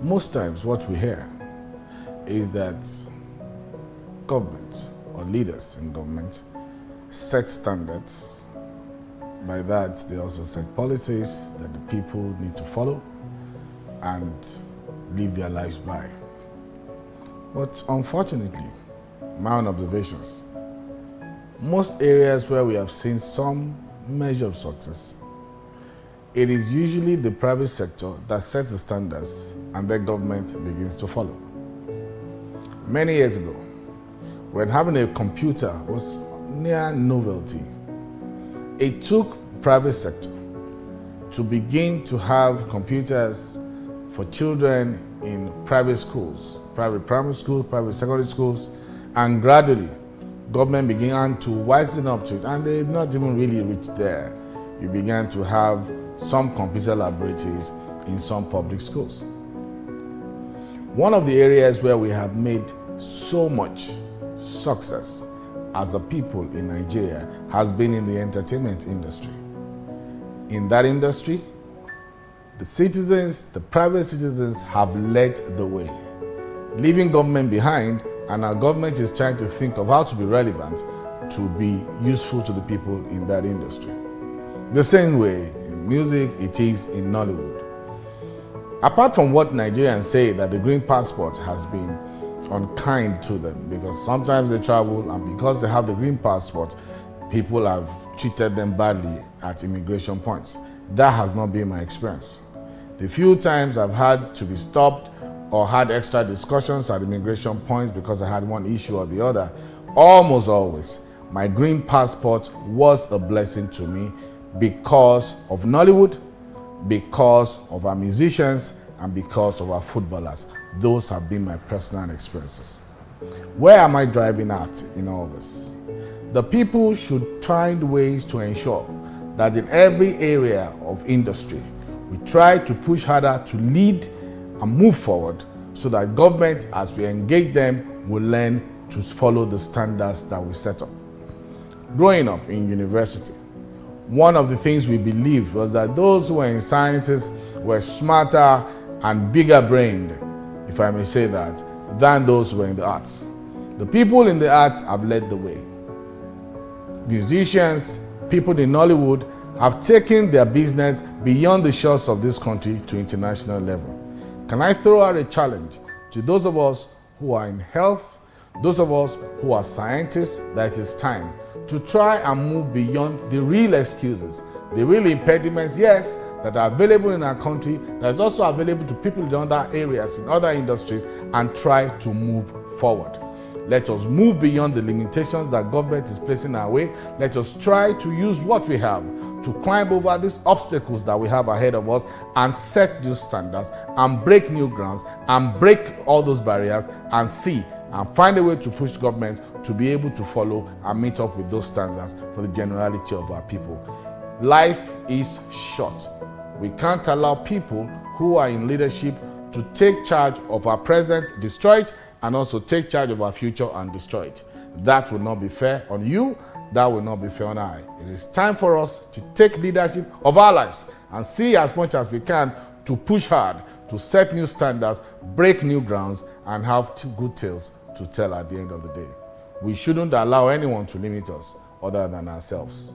Most times what we hear is that government or leaders in government set standards. By that, they also set policies that the people need to follow and live their lives by. But unfortunately, my own observations, most areas where we have seen some measure of success, it is usually the private sector that sets the standards and the government begins to follow. Many years ago, when having a computer was near novelty, it took private sector to begin to have computers for children in private schools, private primary schools, private secondary schools, and gradually government began to wisen up to it, and they did not even really reach there. You began to have some computer laboratories in some public schools. One of the areas where we have made so much success as a people in Nigeria has been in the entertainment industry. In that industry, the citizens, the private citizens have led the way, leaving government behind, and our government is trying to think of how to be relevant to be useful to the people in that industry. The same way in music it is in Nollywood. Apart from what Nigerians say that the green passport has been unkind to them, because sometimes they travel and because they have the green passport, people have treated them badly at immigration points. That has not been my experience. The few times I've had to be stopped or had extra discussions at immigration points because I had one issue or the other, almost always, my green passport was a blessing to me because of Nollywood, because of our musicians, and because of our footballers. Those have been my personal experiences. Where am I driving at in all this? The people should find ways to ensure that in every area of industry, we try to push harder to lead and move forward so that government, as we engage them, will learn to follow the standards that we set up. Growing up in university, one of the things we believed was that those who were in sciences were smarter and bigger brained, if I may say that, than those who were in the arts. The people in the arts have led the way. Musicians, people in Nollywood have taken their business beyond the shores of this country to international level. Can I throw out a challenge to those of us who are in health, those of us who are scientists, that it is time to try and move beyond the real excuses, the real impediments, yes, that are available in our country, that is also available to people in other areas, in other industries, and try to move forward. Let us move beyond the limitations that government is placing our way. Let us try to use what we have to climb over these obstacles that we have ahead of us and set new standards and break new grounds and break all those barriers and see and find a way to push government to be able to follow and meet up with those standards for the generality of our people. Life is short. We can't allow people who are in leadership to take charge of our present, destroy it, and also take charge of our future and destroy it. That will not be fair on you. That will not be fair on I. It is time for us to take leadership of our lives and see as much as we can to push hard, to set new standards, break new grounds, and have good tales to tell at the end of the day. We shouldn't allow anyone to limit us other than ourselves.